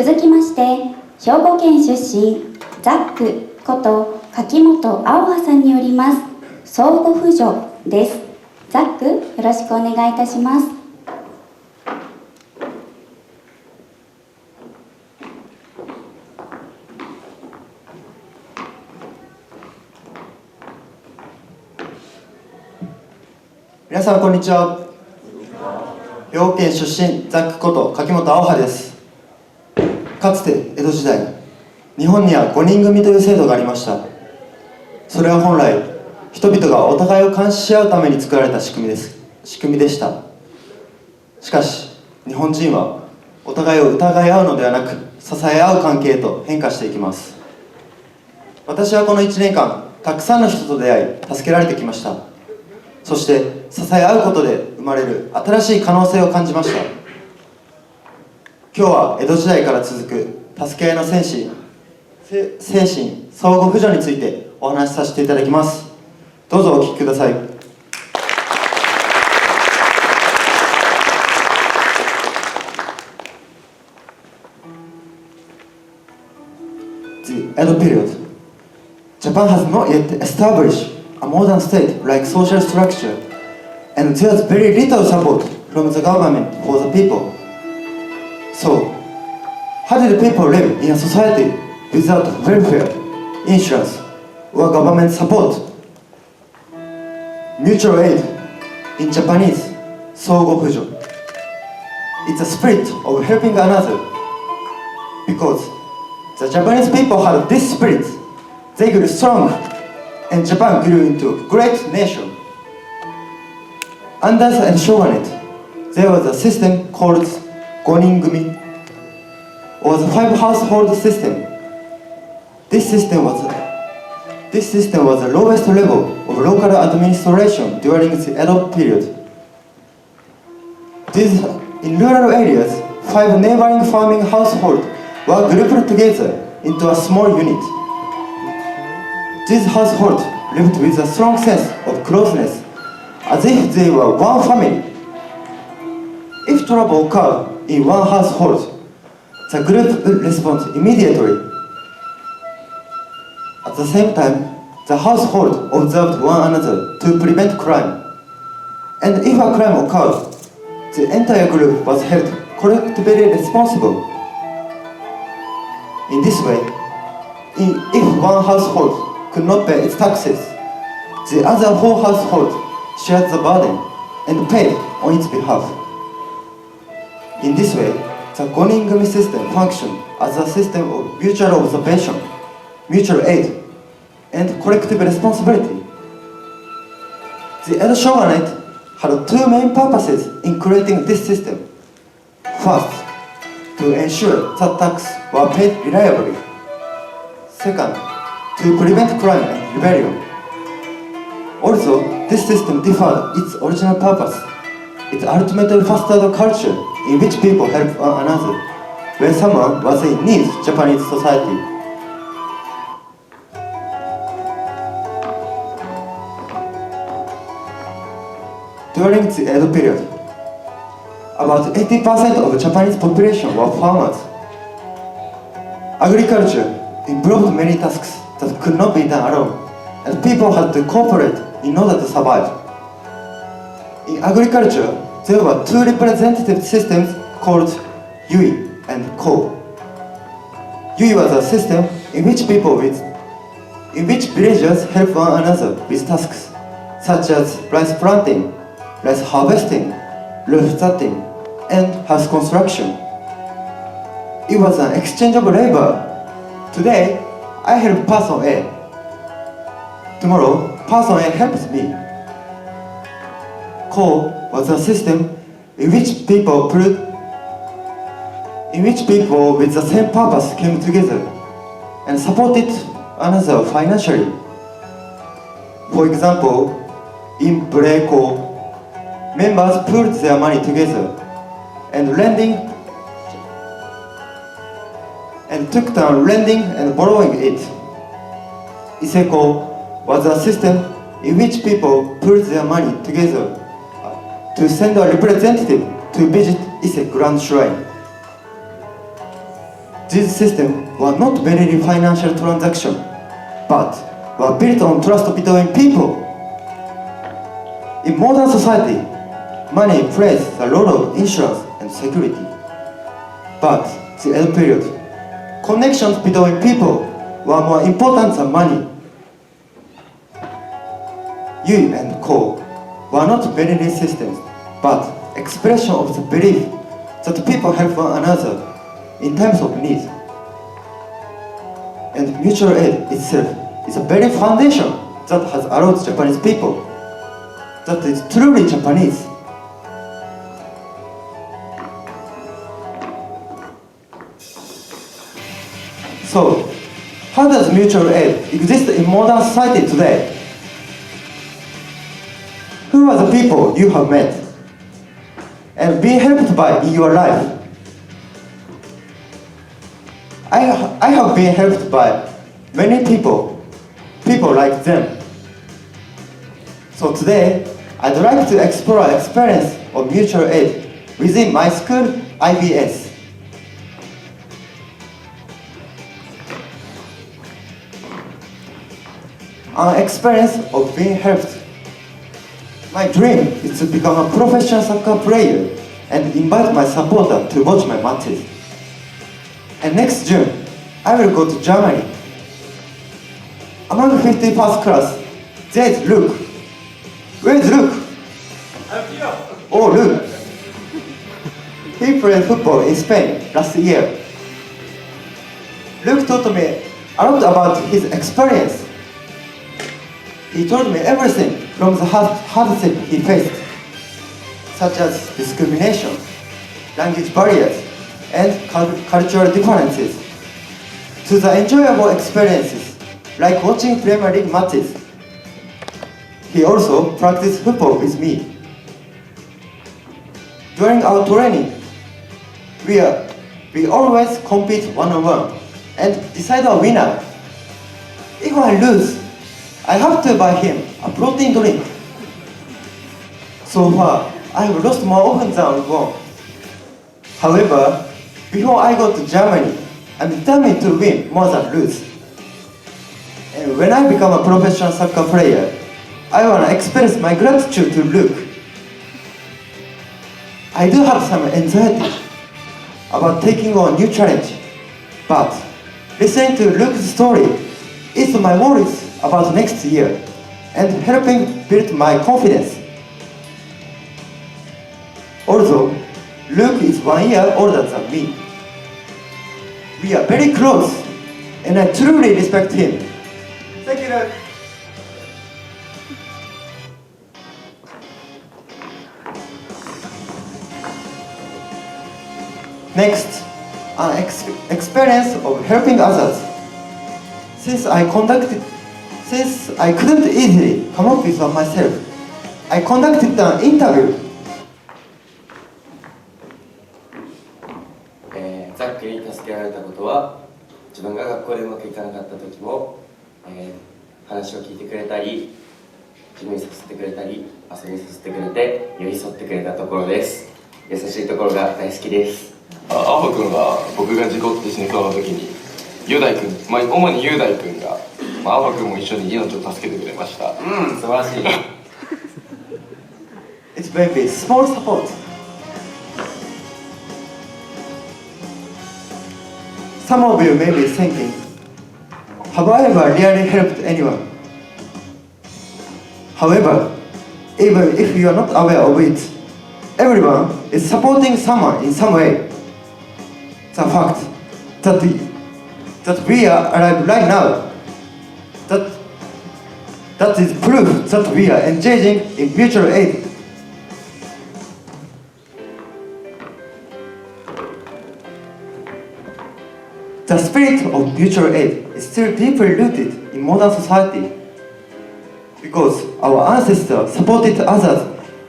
続きまして、兵庫県出身、ザックこと柿本青葉さんによります、相互扶助です。ザック、よろしくお願いいたします。皆さんこんにちは。兵庫県出身、ザックこと柿本青葉です。かつて江戸時代、日本には5人組という制度がありました。それは本来、人々がお互いを監視し合うために作られた仕組みでした。しかし、日本人はお互いを疑い合うのではなく、支え合う関係へと変化していきます。私はこの1年間、たくさんの人と出会い、助けられてきました。そして支え合うことで生まれる新しい可能性を感じました。今日は江戸時代から続く助け合いの精神相互扶助についてお話しさせていただきます。どうぞお聞きください。The Edo period. Japan has not yet established a modern state like social structure, and there's very little support from the government for the people. So, how did people live in a society without welfare, insurance, or government support? Mutual aid, in Japanese, 相互扶助. It's a spirit of helping another. Because the Japanese people had this spirit, they grew strong, and Japan grew into a great nation. Under the shogunate, there was a system called Gonin-gumi, or the five-household system. This system was the lowest level of local administration during the Edo period. In rural areas, 5 neighboring farming households were grouped together into a small unit. These households lived with a strong sense of closeness, as if they were one family. If trouble occurred in one household, the group would respond immediately. At the same time, the household observed one another to prevent crime. And if a crime occurred, the entire group was held collectively responsible. In this way, if one household could not pay its taxes, the other 4 households shared the burden and paid on its behalf. In this way, the Gonin-gumi system functioned as a system of mutual observation, mutual aid, and collective responsibility. The Edo shogunate had 2 main purposes in creating this system. First, to ensure that taxes were paid reliably. Second, to prevent crime and rebellion. Also, this system deferred its original purpose. It ultimately fostered a culture in which people helped one another when someone was in need of Japanese society. During the Edo period, about 80% of the Japanese population were farmers. Agriculture involved many tasks that could not be done alone, and people had to cooperate in order to survive. In agriculture, there were 2 representative systems called Yui and Ko. Yui was a system in which villagers helped one another with tasks such as rice planting, rice harvesting, roof setting, and house construction. It was an exchange of labor. Today, I help person A. Tomorrow, person A helps me. Ko was a system in which people with the same purpose came together and supported another financially. For example, in Ko, members pooled their money together and took turn lending and borrowing it. Iseko was a system in which people pooled their money together to send a representative to visit Ise Grand Shrine. These systems were not merely financial transactions, but were built on trust between people. In modern society, money plays the role of insurance and security. But the Edo period, connections between people were more important than money. Yui and Ko were not merely systems, but expression of the belief that people help one another in times of need. And mutual aid itself is a very foundation that has allowed Japanese people that is truly Japanese. So, how does mutual aid exist in modern society today? Who are the people you have met and been helped by in your life? I have been helped by many people like them. So today, I'd like to explore experience of mutual aid within my school, IBS. An experience of being helped. My dream is to become a professional soccer player and invite my supporter to watch my matches. And next June, I will go to Germany. Among 50 first class, there is Luke. Where is Luke? I'm here. Oh, Luke. He played football in Spain last year. Luke told me a lot about his experience. He told me everything from the hardship he faced, such as discrimination, language barriers, and cultural differences, to the enjoyable experiences like watching Premier League matches. He also practiced football with me. During our training, we always compete one-on-one and decide a winner. If I lose, I have to buy him a protein drink. So far, I have lost more often than won. However, before I go to Germany, I'm determined to win more than lose. And when I become a professional soccer player, I want to express my gratitude to Luke. I do have some anxiety about taking on a new challenge, but listening to Luke's story is my worries about next year and helping build my confidence. Although Luke is 1 year older than me, we are very close and I truly respect him. Thank you, Luke. Next, an experience of helping others. Since I couldn't easily come up with one myself, I conducted an interview. ザックに助けられたことは、自分が学校でうまくいかなかった時も、話を聞いてくれたり、自分にさせてくれたり、遊びにさせてくれて、寄り添ってくれたところです。優しいところが大好きです。アホ君は僕が事故って死にそうな時に雄大君、主に雄大君が、アホ君も一緒に命を助けてくれました。素晴らしい。It's maybe small support. Some of you may be thinking, have I ever really helped anyone? However, even if you are not aware of it, everyone is supporting someone in some way. The fact that we are alive right now, that is proof that we are engaging in mutual aid. The spirit of mutual aid is still deeply rooted in modern society because our ancestors supported others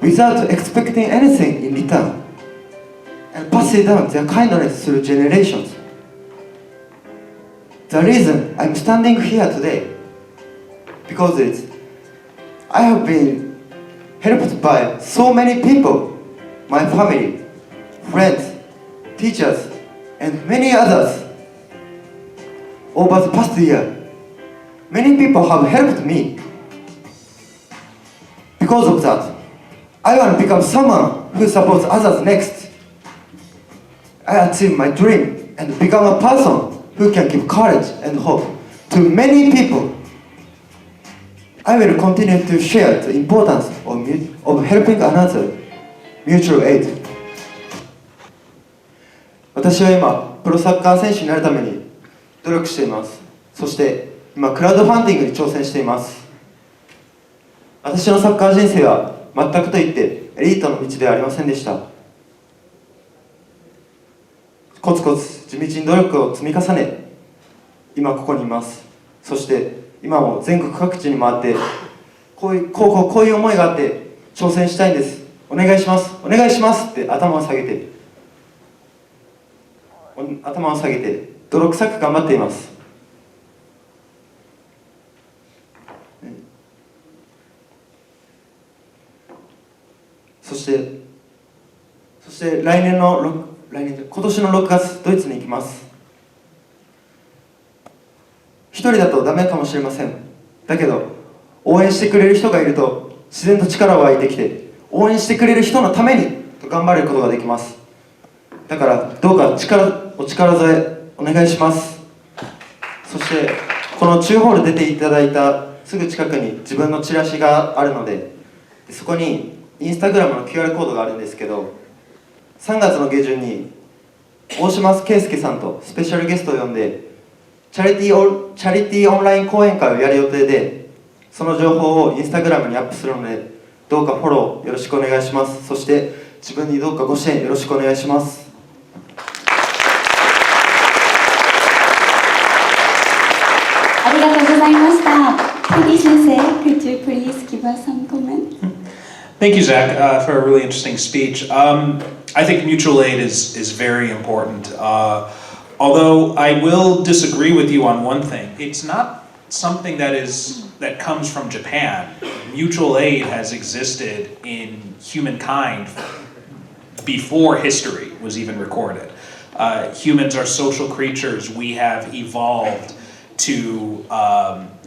without expecting anything in return and passed down their kindness through generations. The reason I'm standing here today because I have been helped by so many people, my family, friends, teachers, and many others over the past year. Many people have helped me. Because of that, I want to become someone who supports others next. I achieve my dream and become a person who can give courage and hope to many people. I will continue to share the importance of helping another, mutual aid. 私は今、プロサッカー選手になるために努力しています。そして今、クラウドファンディングに挑戦しています。私のサッカー人生は全くと言ってエリートの道ではありませんでした。コツコツ地道に努力を積み重ね、今ここにいます。そして今も全国各地に回ってこういう思いがあって挑戦したいんです。お願いします、お願いしますって頭を下げて泥臭く頑張っています。そして今年の6月ドイツに行きます。一人だとダメかもしれません。だけど応援してくれる人がいると自然と力湧いてきて、応援してくれる人のためにと頑張ることができます。だからどうかお力添えお願いします。そしてこの中ホール出ていただいたすぐ近くに自分のチラシがあるので、そこにインスタグラムの QR コードがあるんですけど、3月の下旬に大島圭介さんとスペシャルゲストを呼んでチャリティーオンライン講演会をやる予定で、その情報をインスタグラムにアップするので、どうかフォローよろしくお願いします。そして自分にどうかご支援よろしくお願いします。ありがとうございました。Peggy先生、could you please give us some comment? Thank you, Zack, for a really interesting speech. I think mutual aid is very important. Although I will disagree with you on one thing, it's not something that comes from Japan. Mutual aid has existed in humankind before history was even recorded. Humans are social creatures. We have evolved to,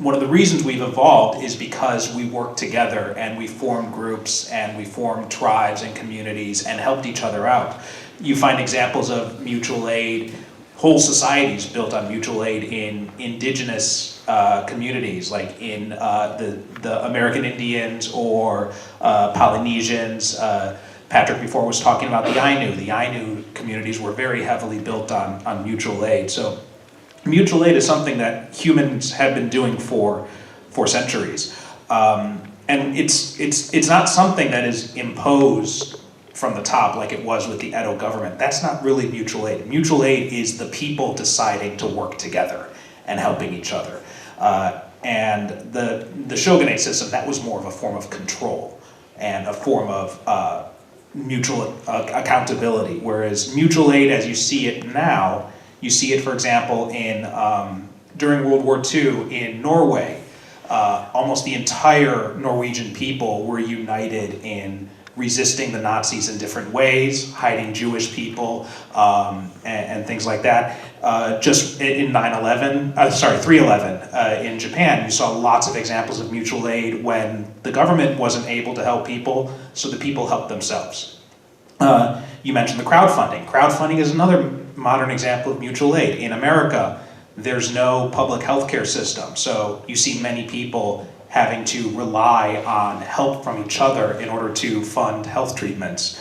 one of the reasons we've evolved is because we work together and we formed groups and we formed tribes and communities and helped each other out. You find examples of mutual aid, whole societies built on mutual aid in indigenous communities, like in the American Indians or Polynesians. Patrick before was talking about the Ainu. The Ainu communities were very heavily built on mutual aid. So mutual aid is something that humans have been doing for centuries. And it's not something that is imposed from the top like it was with the Edo government. That's not really mutual aid. Mutual aid is the people deciding to work together and helping each other. And the shogunate system, that was more of a form of control and a form of mutual accountability. Whereas mutual aid, as you see it now, you see it, for example, during World War II in Norway. Almost the entire Norwegian people were united in resisting the Nazis in different ways, hiding Jewish people, and things like that. Just in 3/11 in Japan, you saw lots of examples of mutual aid when the government wasn't able to help people, so the people helped themselves. You mentioned the crowdfunding. Crowdfunding is another modern example of mutual aid. In America, there's no public healthcare system, so you see many people having to rely on help from each other in order to fund health treatments.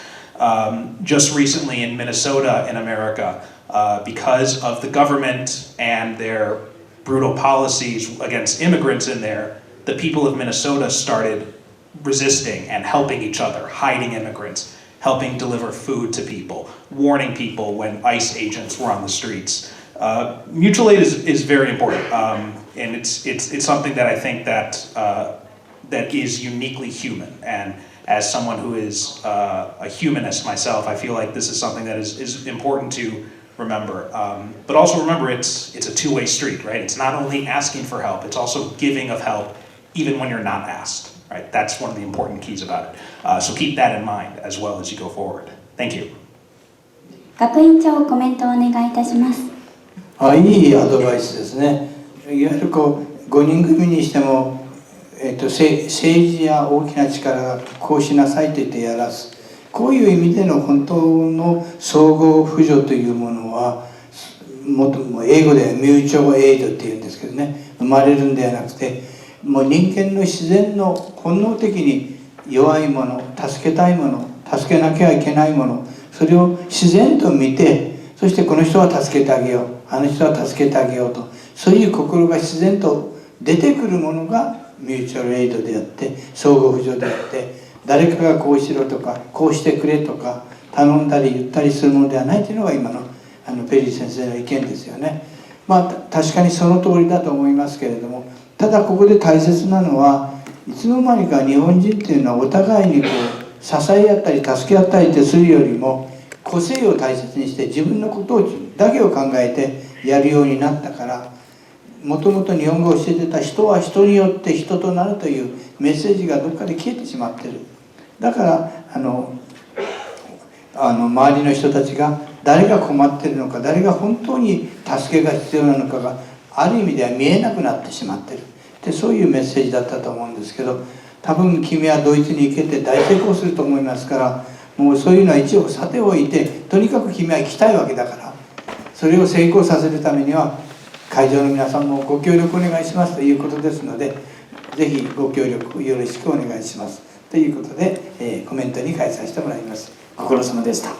Just recently in Minnesota in America, because of the government and their brutal policies against immigrants in there, the people of Minnesota started resisting and helping each other, hiding immigrants, helping deliver food to people, warning people when ICE agents were on the streets. Mutual aid is very important, and it's something that I think that is uniquely human. And as someone who is a humanist myself, I feel like this is something that is important to remember. But also remember, it's a two-way street, right? It's not only asking for help; it's also giving of help, even when you're not asked. Right? That's one of the important keys about it. So keep that in mind as well as you go forward. Thank you. 学院長コメントをお願いいたします。いいアドバイスですね。いわゆる5人組にしても、政治や大きな力がこうしなさいと言ってやらす、こういう意味での本当の相互扶助というものは、もっと英語ではミューチュアルエイドっていうんですけどね、生まれるんではなくて、もう人間の自然の本能的に弱いもの、助けたいもの、助けなきゃいけないもの、それを自然と見て、そしてこの人は助けてあげよう、あの人は助けてあげようと、そういう心が自然と出てくるものがミューチュアルエイドであって、相互扶助であって、誰かがこうしろとかこうしてくれとか頼んだり言ったりするものではないというのが今のペリー先生の意見ですよね。確かにその通りだと思いますけれども、ただここで大切なのは、いつの間にか日本人っていうのはお互いに支え合ったり助け合ったりってするよりも、個性を大切にして自分のことだけを考えてやるようになったから、もともと日本語を教えてた人は人によって人となるというメッセージがどっかで消えてしまってる。だから周りの人たちが誰が困っているのか、誰が本当に助けが必要なのかがある意味では見えなくなってしまってるで、そういうメッセージだったと思うんですけど、多分君はドイツに行けて大成功すると思いますから、もうそういうのは一応さておいて、とにかく君は行きたいわけだから、それを成功させるためには会場の皆さんもご協力お願いしますということですので、ぜひご協力よろしくお願いしますということで、コメントに返させてもらいます。ご苦労様でした。